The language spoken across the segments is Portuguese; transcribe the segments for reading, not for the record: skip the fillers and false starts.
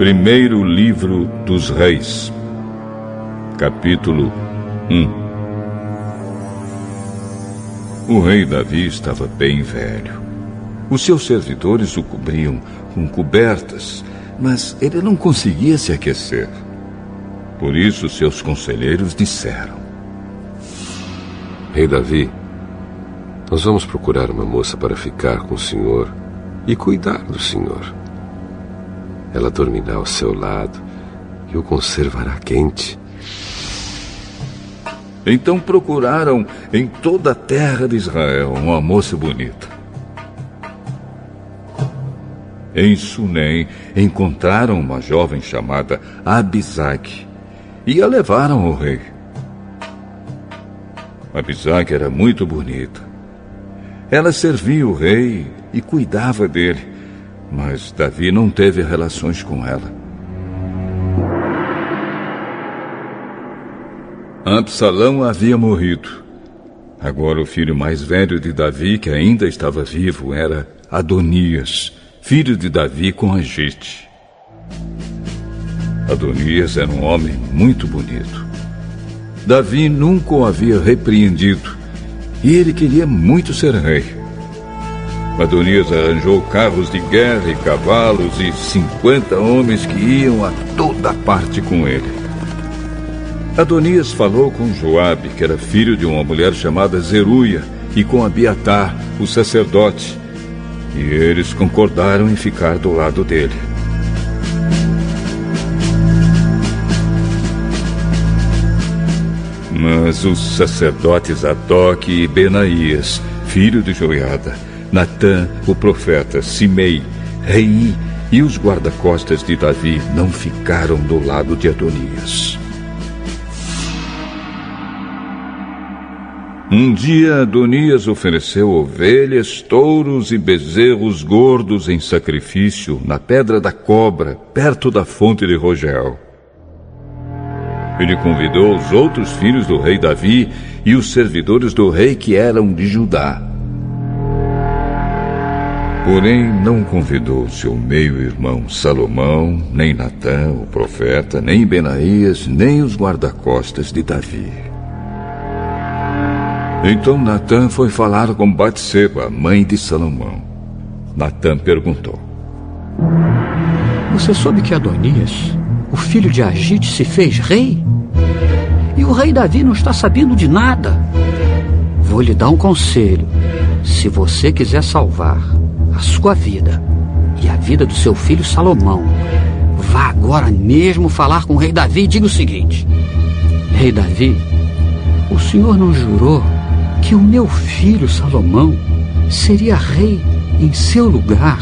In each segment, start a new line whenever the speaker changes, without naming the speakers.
Primeiro livro dos Reis, capítulo 1. O rei Davi estava bem velho. Os seus servidores o cobriam com cobertas, mas ele não conseguia se aquecer. Por isso, seus conselheiros disseram:
Rei Davi, nós vamos procurar uma moça para ficar com o senhor e cuidar do senhor. Ela dormirá ao seu lado e o conservará quente.
Então procuraram em toda a terra de Israel uma moça bonita. Em Sunem encontraram uma jovem chamada Abisag e a levaram ao rei. Abisag era muito bonita. Ela servia o rei e cuidava dele, mas Davi não teve relações com ela. Absalão havia morrido. Agora o filho mais velho de Davi, que ainda estava vivo, era Adonias, filho de Davi com Agite. Adonias era um homem muito bonito. Davi nunca o havia repreendido e ele queria muito ser rei. Adonias arranjou carros de guerra e cavalos e 50 homens que iam a toda parte com ele. Adonias falou com Joabe, que era filho de uma mulher chamada Zeruia, e com Abiatar, o sacerdote, e eles concordaram em ficar do lado dele. Mas os sacerdotes Zadoc e Benaías, filho de Joiada, Natã, o profeta, Simei, Rei e os guarda-costas de Davi não ficaram do lado de Adonias. Um dia Adonias ofereceu ovelhas, touros e bezerros gordos em sacrifício na Pedra da Cobra, perto da fonte de Rogel. Ele convidou os outros filhos do rei Davi e os servidores do rei que eram de Judá. Porém, não convidou seu meio-irmão Salomão, nem Natã, o profeta, nem Benaías, nem os guarda-costas de Davi. Então Natã foi falar com Batseba, mãe de Salomão. Natã perguntou:
Você soube que Adonias, o filho de Agite, se fez rei? E o rei Davi não está sabendo de nada. Vou lhe dar um conselho. Se você quiser salvar a sua vida e a vida do seu filho Salomão, vá agora mesmo falar com o rei Davi e diga o seguinte: Rei Davi, o senhor não jurou que o meu filho Salomão seria rei em seu lugar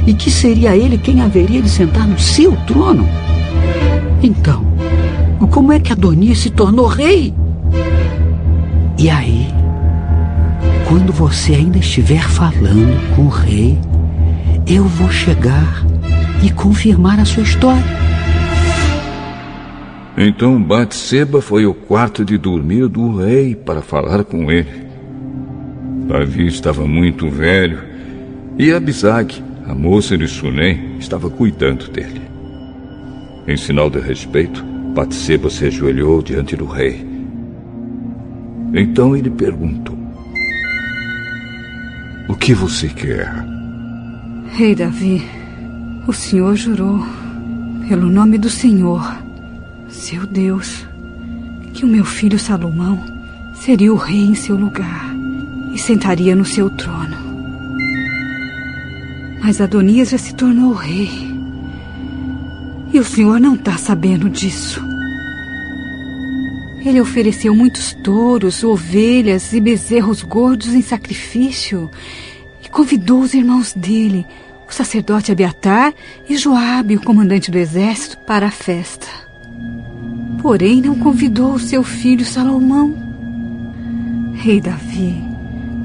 e que seria ele quem haveria de sentar no seu trono? Então, como é que Adonias se tornou rei? E aí, quando você ainda estiver falando com o rei, eu vou chegar e confirmar a sua história.
Então Batseba foi ao quarto de dormir do rei para falar com ele. Davi estava muito velho e Abisag, a moça de Sunem, estava cuidando dele. Em sinal de respeito, Batseba se ajoelhou diante do rei. Então ele perguntou: O que você quer?
Rei Davi, o senhor jurou, pelo nome do Senhor, seu Deus, que o meu filho Salomão seria o rei em seu lugar e sentaria no seu trono. Mas Adonias já se tornou rei e o senhor não está sabendo disso. Ele ofereceu muitos touros, ovelhas e bezerros gordos em sacrifício e convidou os irmãos dele, o sacerdote Abiatar e Joabe, o comandante do exército, para a festa. Porém, não convidou o seu filho Salomão. Rei Davi,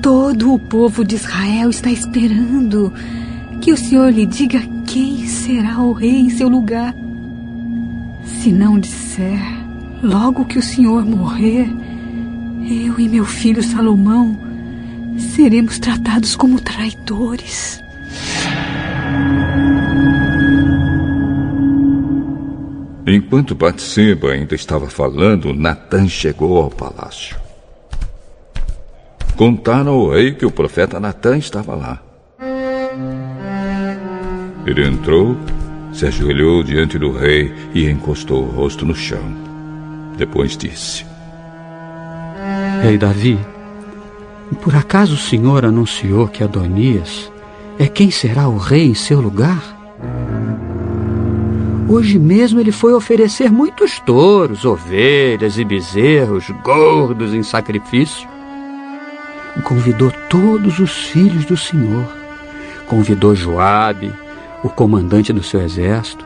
todo o povo de Israel está esperando que o senhor lhe diga quem será o rei em seu lugar. Se não disser, logo que o senhor morrer, eu e meu filho Salomão seremos tratados como traidores.
Enquanto Batseba ainda estava falando, Natã chegou ao palácio. Contaram ao rei que o profeta Natã estava lá. Ele entrou, se ajoelhou diante do rei e encostou o rosto no chão. Depois disse:
Rei Davi, por acaso o senhor anunciou que Adonias é quem será o rei em seu lugar? Hoje mesmo ele foi oferecer muitos touros, ovelhas e bezerros gordos em sacrifício. Convidou todos os filhos do Senhor. Convidou Joabe, o comandante do seu exército,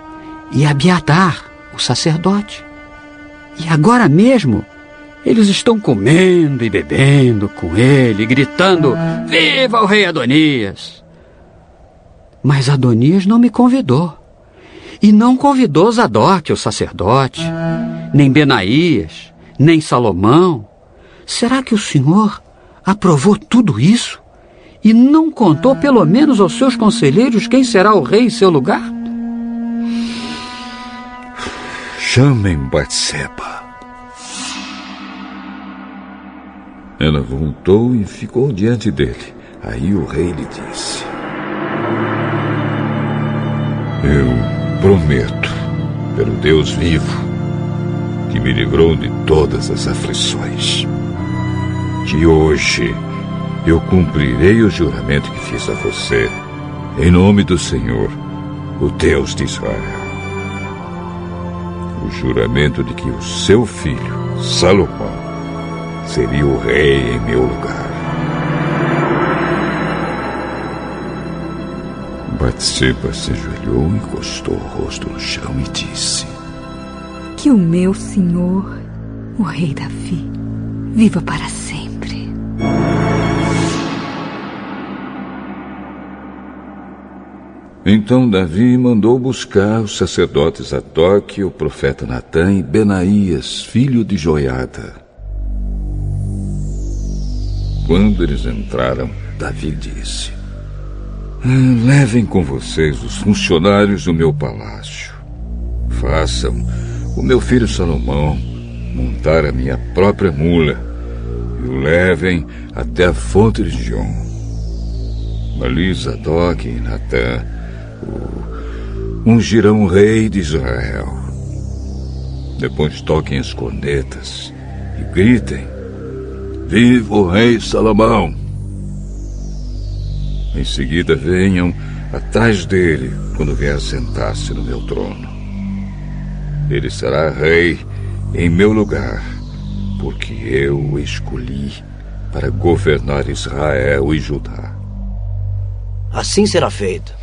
e Abiatar, o sacerdote. E agora mesmo eles estão comendo e bebendo com ele, gritando: Viva o rei Adonias! Mas Adonias não me convidou. E não convidou Zadok, o sacerdote, nem Benaías, nem Salomão. Será que o Senhor aprovou tudo isso e não contou pelo menos aos seus conselheiros quem será o rei em seu lugar?
Chamem Batseba. Ela voltou e ficou diante dele. Aí o rei lhe disse: Eu prometo, pelo Deus vivo, que me livrou de todas as aflições, que hoje eu cumprirei o juramento que fiz a você, em nome do Senhor, o Deus de Israel. O juramento de que o seu filho, Salomão, seria o rei em meu lugar. Batseba se ajoelhou, encostou o rosto no chão e disse:
Que o meu senhor, o rei Davi, viva para sempre.
Então Davi mandou buscar os sacerdotes Zadok, o profeta Natã e Benaías, filho de Joiada. Quando eles entraram, Davi disse: Levem com vocês os funcionários do meu palácio. Façam o meu filho Salomão montar a minha própria mula e o levem até a fonte de Gion. Ali Zadok e Natã ungirão o rei de Israel. Depois toquem as cornetas e gritem: Viva o rei Salomão! Em seguida venham atrás dele quando vier sentar-se no meu trono. Ele será rei em meu lugar, porque eu o escolhi para governar Israel e Judá.
Assim será feito.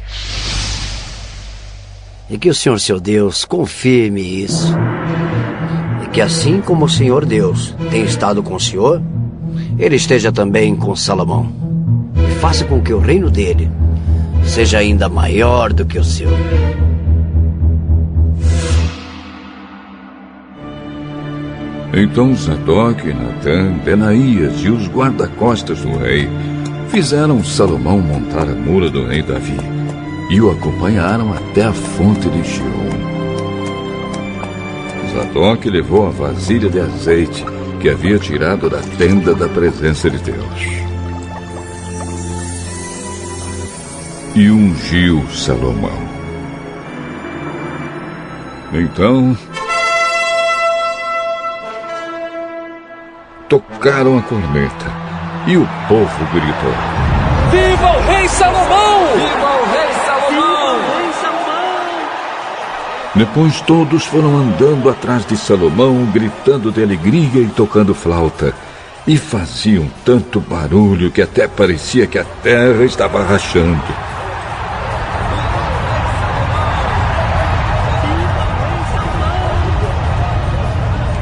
E que o Senhor, seu Deus, confirme isso. E que assim como o Senhor Deus tem estado com o Senhor, ele esteja também com Salomão. E faça com que o reino dele seja ainda maior do que o seu.
Então Zadok, Natã, Benaías e os guarda-costas do rei fizeram Salomão montar a mula do rei Davi e o acompanharam até a fonte de Gion. Zadok levou a vasilha de azeite que havia tirado da tenda da presença de Deus e ungiu Salomão. Então tocaram a corneta e o povo gritou:
Viva o rei Salomão! Viva o rei Salomão! Viva o rei Salomão!
Depois todos foram andando atrás de Salomão, gritando de alegria e tocando flauta. E faziam tanto barulho que até parecia que a terra estava rachando.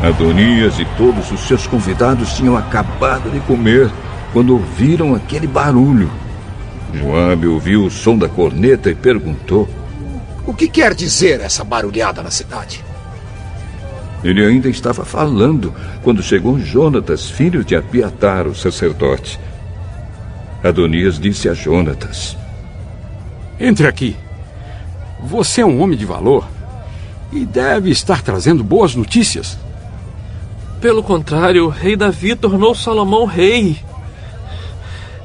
Adonias e todos os seus convidados tinham acabado de comer quando ouviram aquele barulho. Joabe ouviu o som da corneta e perguntou:
O que quer dizer essa barulhada na cidade?
Ele ainda estava falando quando chegou Jonatas, filho de Abiatar, o sacerdote. Adonias disse a Jonatas:
Entre aqui. Você é um homem de valor E deve estar trazendo boas notícias.
Pelo contrário, o rei Davi tornou Salomão rei.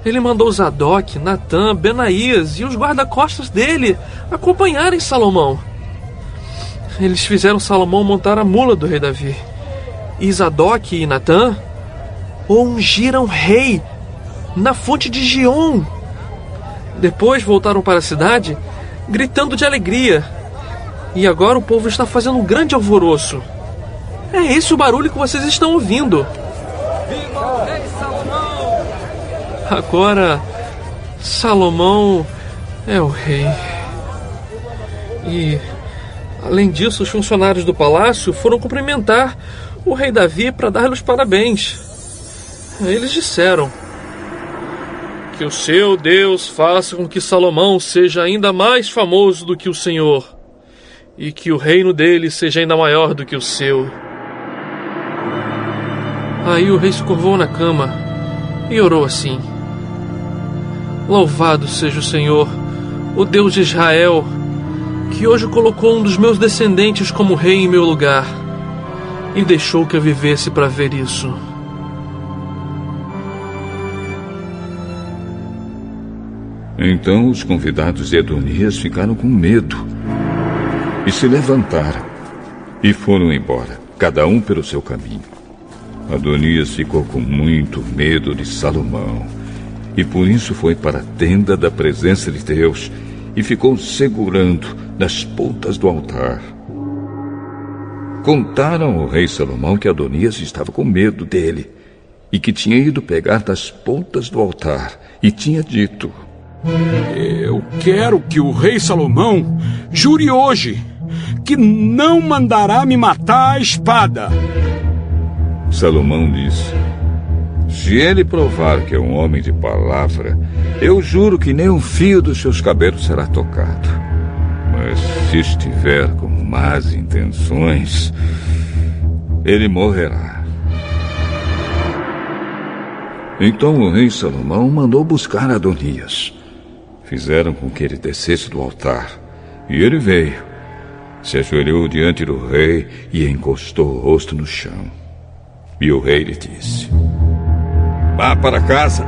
Ele mandou Zadok, Natã, Benaías e os guarda-costas dele acompanharem Salomão. Eles fizeram Salomão montar a mula do rei Davi. E Zadok e Natã o ungiram rei na fonte de Gion. Depois voltaram para a cidade gritando de alegria. E agora o povo está fazendo um grande alvoroço. É esse o barulho que vocês estão ouvindo.
Viva o rei Salomão!
Agora, Salomão é o rei. E, além disso, os funcionários do palácio foram cumprimentar o rei Davi para dar-lhe os parabéns. Eles disseram: que o seu Deus faça com que Salomão seja ainda mais famoso do que o Senhor, e que o reino dele seja ainda maior do que o seu. Aí o rei se curvou na cama e orou assim: louvado seja o Senhor, o Deus de Israel, que hoje colocou um dos meus descendentes como rei em meu lugar, e deixou que eu vivesse para ver isso.
Então os convidados de Adonias ficaram com medo e se levantaram e foram embora, cada um pelo seu caminho. Adonias ficou com muito medo de Salomão e por isso foi para a tenda da presença de Deus e ficou segurando nas pontas do altar. Contaram ao rei Salomão que Adonias estava com medo dele e que tinha ido pegar das pontas do altar e tinha dito:
eu quero que o rei Salomão jure hoje que não mandará me matar à espada.
Salomão disse: se ele provar que é um homem de palavra, eu juro que nem um fio dos seus cabelos será tocado. Mas se estiver com más intenções, ele morrerá. Então o rei Salomão mandou buscar Adonias. Fizeram com que ele descesse do altar, e ele veio, se ajoelhou diante do rei e encostou o rosto no chão. E o rei lhe disse: vá para casa